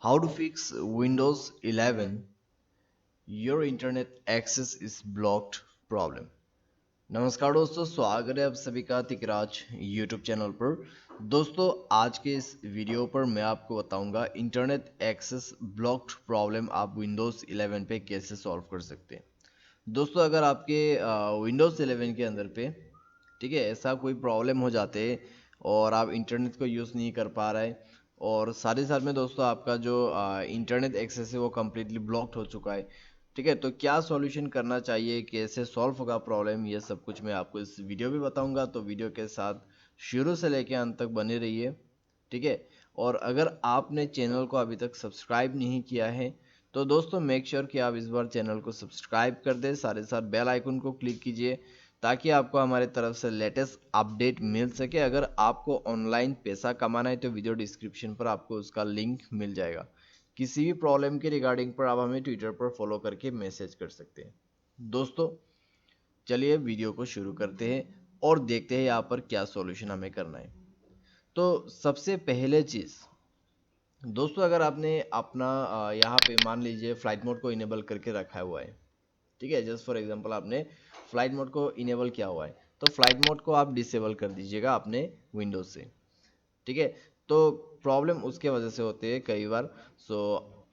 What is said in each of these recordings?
How to fix Windows 11 your internet access is blocked problem। नमस्कार दोस्तों, स्वागत है आप सभी का तिकराज यूट्यूब चैनल पर। दोस्तों, आज के इस वीडियो पर मैं आपको बताऊंगा इंटरनेट एक्सेस ब्लॉक्ड प्रॉब्लम आप विंडोज़ 11 पे कैसे सॉल्व कर सकते हैं। दोस्तों, अगर आपके विंडोज़ 11 के अंदर पे ठीक है ऐसा कोई प्रॉब्लम हो जाते हैं और आप इंटरनेट को यूज़ नहीं कर पा रहे और साथ ही साथ में दोस्तों आपका जो इंटरनेट एक्सेस है वो कम्प्लीटली ब्लॉक्ड हो चुका है। ठीक है, तो क्या सॉल्यूशन करना चाहिए, कैसे सॉल्व होगा प्रॉब्लम, ये सब कुछ मैं आपको इस वीडियो में बताऊंगा। तो वीडियो के साथ शुरू से लेकर अंत तक बने रहिए। ठीक है, और अगर आपने चैनल को अभी तक सब्सक्राइब नहीं किया है तो दोस्तों मेक श्योर कि आप इस बार चैनल को सब्सक्राइब कर दें, साथ ही साथ बेल आइकन को क्लिक कीजिए ताकि आपको हमारे तरफ से लेटेस्ट अपडेट मिल सके। अगर आपको ऑनलाइन पैसा कमाना है तो वीडियो डिस्क्रिप्शन पर आपको उसका लिंक मिल जाएगा। किसी भी प्रॉब्लम के रिगार्डिंग पर आप हमें ट्विटर पर फॉलो करके मैसेज कर सकते हैं। दोस्तों, चलिए वीडियो को शुरू करते हैं और देखते हैं यहाँ पर क्या सॉल्यूशन हमें करना है। तो सबसे पहले चीज़ दोस्तों, अगर आपने अपना यहाँ पे मान लीजिए फ्लाइट मोड को इनेबल करके रखा हुआ है। ठीक है, जस्ट फॉर एग्जांपल आपने फ्लाइट मोड को इनेबल किया हुआ है तो फ्लाइट मोड को आप डिसेबल कर दीजिएगा अपने विंडोज से। ठीक है, तो प्रॉब्लम उसके वजह से होते हैं कई बार। सो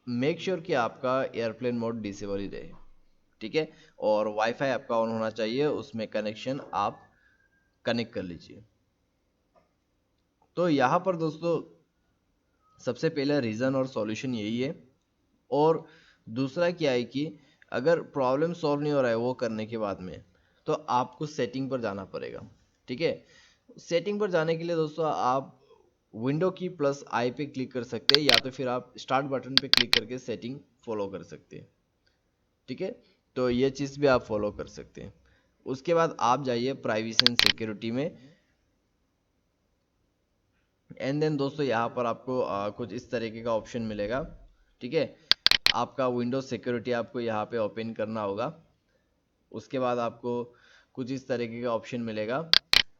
मेक श्योर कि आपका एयरप्लेन मोड डिसेबल ही रहे। ठीक है, और वाईफाई आपका ऑन होना चाहिए, उसमें कनेक्शन आप कनेक्ट कर लीजिए। तो यहाँ पर दोस्तों सबसे पहला रीज़न और सॉल्यूशन यही है। और दूसरा क्या है कि अगर प्रॉब्लम सॉल्व नहीं हो रहा है वो करने के बाद में तो आपको सेटिंग पर जाना पड़ेगा। ठीक है, सेटिंग पर जाने के लिए दोस्तों आप विंडो की प्लस आई पे क्लिक कर सकते हैं या तो फिर आप स्टार्ट बटन पे क्लिक करके सेटिंग फॉलो कर सकते हैं। ठीक है, तो ये चीज़ भी आप फॉलो कर सकते हैं। उसके बाद आप जाइए प्राइवेसी एंड सिक्योरिटी में एंड देन दोस्तों यहाँ पर आपको कुछ इस तरीके का ऑप्शन मिलेगा। ठीक है, आपका विंडोज सिक्योरिटी आपको यहाँ पे ओपन करना होगा। उसके बाद आपको कुछ इस तरीके का ऑप्शन मिलेगा,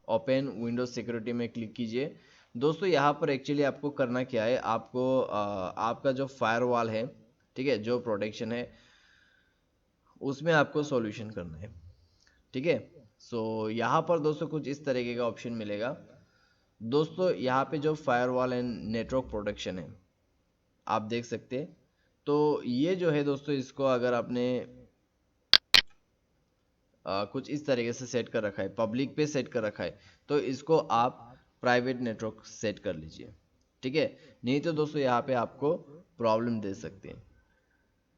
ओपन विंडोज सिक्योरिटी में क्लिक कीजिए। दोस्तों यहाँ पर एक्चुअली आपको करना क्या है, आपको आपका जो फायरवॉल है, ठीक है, जो प्रोटेक्शन है उसमें आपको सॉल्यूशन करना है। ठीक है, सो यहाँ पर दोस्तों कुछ इस तरीके का ऑप्शन मिलेगा। दोस्तों यहाँ पे जो फायरवॉल एंड नेटवर्क प्रोटेक्शन है आप देख सकते हैं। तो ये जो है दोस्तों, इसको अगर आपने कुछ इस तरीके से सेट कर रखा है, पब्लिक पे सेट कर रखा है, तो इसको आप प्राइवेट नेटवर्क सेट कर लीजिए। ठीक है, नहीं तो दोस्तों यहाँ पे आपको प्रॉब्लम दे सकते हैं।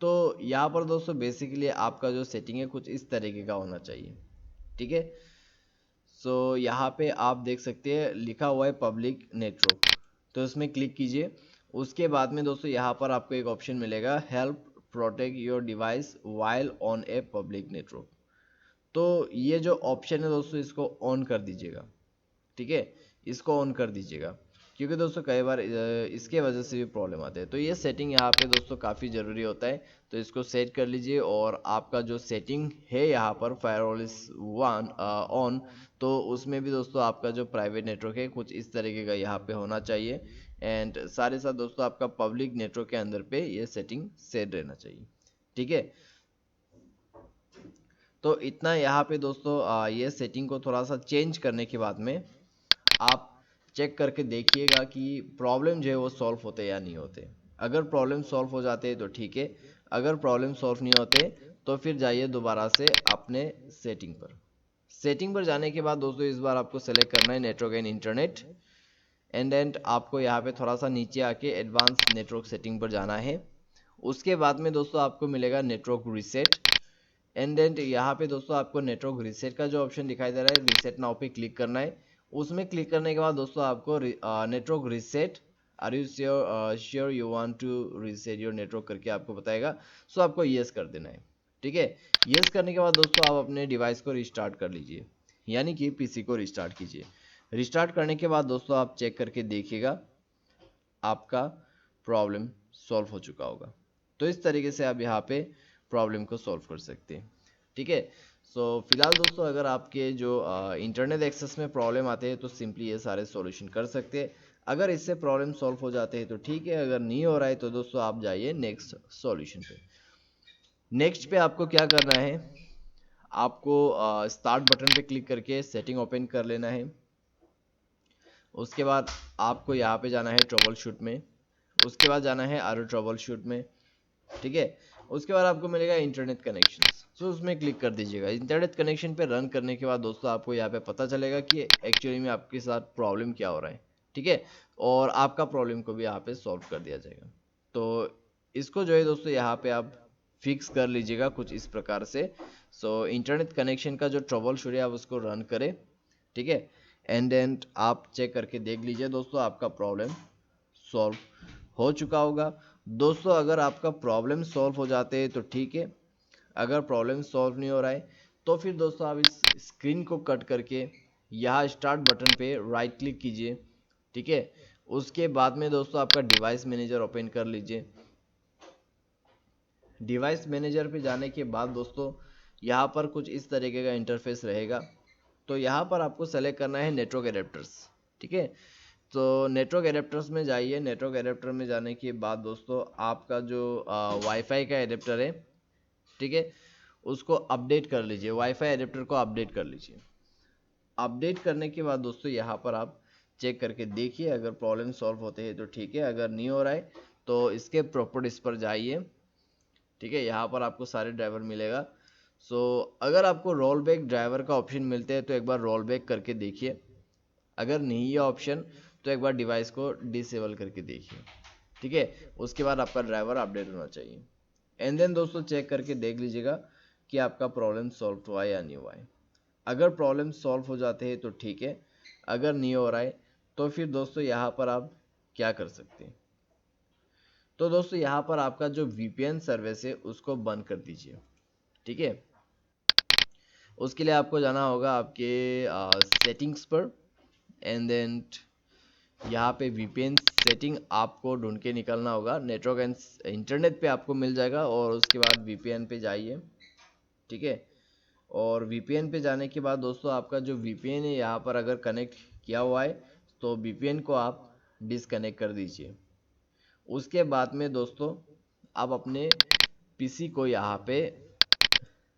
तो यहाँ पर दोस्तों बेसिकली आपका जो सेटिंग है कुछ इस तरीके का होना चाहिए। ठीक है, सो यहाँ पे आप देख सकते हैं लिखा हुआ है पब्लिक नेटवर्क, तो इसमें क्लिक कीजिए। उसके बाद में दोस्तों यहाँ पर आपको एक ऑप्शन मिलेगा, help protect your device while on a public network. तो ये जो ऑप्शन है दोस्तों इसको ऑन कर दीजिएगा। ठीक है, इसको ऑन कर दीजिएगा क्योंकि दोस्तों कई बार इसके वजह से भी प्रॉब्लम आते हैं। तो ये सेटिंग यहाँ पे दोस्तों काफ़ी ज़रूरी होता है, तो इसको सेट कर लीजिए। और आपका जो सेटिंग है यहाँ पर फायरवॉल इज वन ऑन, तो उसमें भी दोस्तों आपका जो प्राइवेट नेटवर्क है कुछ इस तरीके का यहाँ पे होना चाहिए। एंड साथ साथ दोस्तों आपका पब्लिक नेटवर्क के अंदर पे ये सेटिंग सेट रहना चाहिए। ठीक है, तो इतना यहाँ पे दोस्तों ये सेटिंग को थोड़ा सा चेंज करने के बाद में आप चेक करके देखिएगा कि प्रॉब्लम जो है वो सॉल्व होते या नहीं होते। अगर प्रॉब्लम सॉल्व हो जाते हैं तो ठीक है, अगर प्रॉब्लम सॉल्व नहीं होते तो फिर जाइए दोबारा से अपने सेटिंग पर। सेटिंग पर जाने के बाद दोस्तों इस बार आपको सेलेक्ट करना है network and internet and then आपको यहाँ पे थोड़ा सा नीचे आके एडवांस नेटवर्क सेटिंग पर जाना है। उसके बाद में दोस्तों आपको मिलेगा नेटवर्क रीसेट एंड देन यहाँ पे दोस्तों आपको नेटवर्क रीसेट का जो ऑप्शन दिखाई दे रहा है रीसेट नाउ पे क्लिक करना है। उसमें क्लिक करने के बाद दोस्तों आपको network reset are you sure you want to reset your network करके आपको बताएगा। सो आपको यस कर देना है। ठीक है, यस करने के बाद दोस्तों आप अपने डिवाइस को रिस्टार्ट कर लीजिए, यानी कि पीसी को रिस्टार्ट कीजिए। रिस्टार्ट करने के बाद दोस्तों आप चेक करके देखिएगा आपका प्रॉब्लम सॉल्व हो चुका होगा। तो इस तरीके से आप यहाँ पे प्रॉब्लम को सॉल्व कर सकते हैं। ठीक है, सो फिलहाल दोस्तों अगर आपके जो इंटरनेट एक्सेस में प्रॉब्लम आते हैं तो सिंपली ये सारे सॉल्यूशन कर सकते हैं। अगर इससे प्रॉब्लम सॉल्व हो जाते हैं तो ठीक है, अगर नहीं हो रहा है तो दोस्तों आप जाइए नेक्स्ट सॉल्यूशन पे। नेक्स्ट पे आपको क्या करना है, आपको स्टार्ट बटन पे क्लिक करके सेटिंग ओपन कर लेना है। उसके बाद आपको यहाँ पे जाना है ट्रबल शूट में, उसके बाद जाना है आर ट्रबल शूट में, ठीक है। उसके बाद आपको मिलेगा इंटरनेट कनेक्शन, तो उसमें क्लिक कर दीजिएगा। इंटरनेट कनेक्शन पे रन करने के बाद दोस्तों आपको यहाँ पे पता चलेगा कि एक्चुअली में आपके साथ प्रॉब्लम क्या हो रहा है, ठीक है। और आपका प्रॉब्लम को भी यहाँ पे सॉल्व कर दिया जाएगा। तो इसको जो है दोस्तों यहाँ पे आप फिक्स कर लीजिएगा कुछ इस प्रकार से। सो इंटरनेट कनेक्शन का जो ट्रबल शूट है आप उसको रन करें, ठीक है। एंड देन आप चेक करके देख लीजिए दोस्तों आपका प्रॉब्लम सॉल्व हो चुका होगा। दोस्तों अगर आपका प्रॉब्लम सॉल्व हो जाते हैं तो ठीक है, अगर प्रॉब्लम सॉल्व नहीं हो रहा है तो फिर दोस्तों आप इस स्क्रीन को कट करके यहाँ स्टार्ट बटन पे राइट क्लिक कीजिए, ठीक है। उसके बाद में दोस्तों आपका डिवाइस मैनेजर ओपन कर लीजिए। डिवाइस मैनेजर पे जाने के बाद दोस्तों यहाँ पर कुछ इस तरीके का इंटरफेस रहेगा। तो यहाँ पर आपको सेलेक्ट करना है नेटवर्क एडेप्टर्स, ठीक है। तो नेटवर्क एडेप्टर्स में जाइए। नेटवर्क एडेप्टर में जाने के बाद दोस्तों आपका जो वाईफाई का एडेप्टर है, ठीक है, उसको अपडेट कर लीजिए। वाईफाई एडेप्टर को अपडेट कर लीजिए। अपडेट करने के बाद दोस्तों यहाँ पर आप चेक करके देखिए, अगर प्रॉब्लम सॉल्व होते हैं तो ठीक है, अगर नहीं हो रहा है तो इसके प्रॉपर्टीज पर जाइए, ठीक है। यहाँ पर आपको सारे ड्राइवर मिलेगा। सो अगर आपको रोल बैक ड्राइवर का ऑप्शन मिलते हैं तो एक बार रोल बैक करके देखिए। अगर नहीं है ऑप्शन तो एक बार डिवाइस को डिसेबल करके देखिए, ठीक है। उसके बाद आपका ड्राइवर अपडेट होना चाहिए। एंड देन दोस्तों चेक करके देख लीजिएगा कि आपका प्रॉब्लम सॉल्व हुआ है या नहीं हुआ है। अगर प्रॉब्लम सॉल्व हो जाते हैं तो ठीक है, अगर नहीं हो रहा है तो फिर दोस्तों यहाँ पर आप क्या कर सकते हैं। तो दोस्तों यहाँ पर आपका जो वीपीएन सर्विस है उसको बंद कर दीजिए, ठीक है। उसके लिए आपको जाना होगा आपके सेटिंग्स पर। एंड देन यहाँ पे वीपीएन सेटिंग आपको ढूंढ के निकलना होगा। नेटवर्क एंड इंटरनेट पे आपको मिल जाएगा और उसके बाद वीपीएन पे जाइए, ठीक है। और वीपीएन पे जाने के बाद दोस्तों आपका जो वीपीएन है यहाँ पर अगर कनेक्ट किया हुआ है तो वीपीएन को आप डिसकनेक्ट कर दीजिए। उसके बाद में दोस्तों आप अपने पीसी को यहाँ पे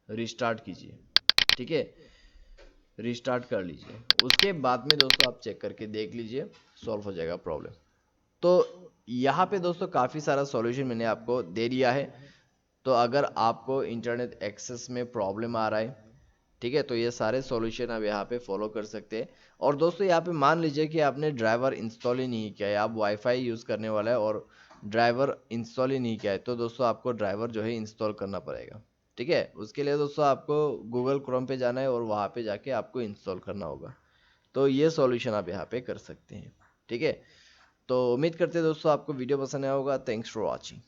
रिस्टार्ट कीजिए, ठीक है, रिस्टार्ट कर लीजिए। उसके बाद में दोस्तों आप चेक करके देख लीजिए, सॉल्व हो जाएगा प्रॉब्लम। तो यहाँ पे दोस्तों काफ़ी सारा सॉल्यूशन मैंने आपको दे दिया है। तो अगर आपको इंटरनेट एक्सेस में प्रॉब्लम आ रहा है, ठीक है, तो ये सारे सॉल्यूशन आप यहाँ पे फॉलो कर सकते हैं। और दोस्तों यहाँ पे मान लीजिए कि आपने ड्राइवर इंस्टॉल ही नहीं किया है, आप वाईफाई यूज़ करने वाला है और ड्राइवर इंस्टॉल ही नहीं किया है, तो दोस्तों आपको ड्राइवर जो है इंस्टॉल करना पड़ेगा, ठीक है। उसके लिए दोस्तों आपको गूगल क्रोम पे जाना है और वहाँ पे जाके आपको इंस्टॉल करना होगा। तो ये सॉल्यूशन आप यहाँ पे कर सकते हैं, ठीक है। तो उम्मीद करते हैं दोस्तों आपको वीडियो पसंद आया होगा। Thanks for watching.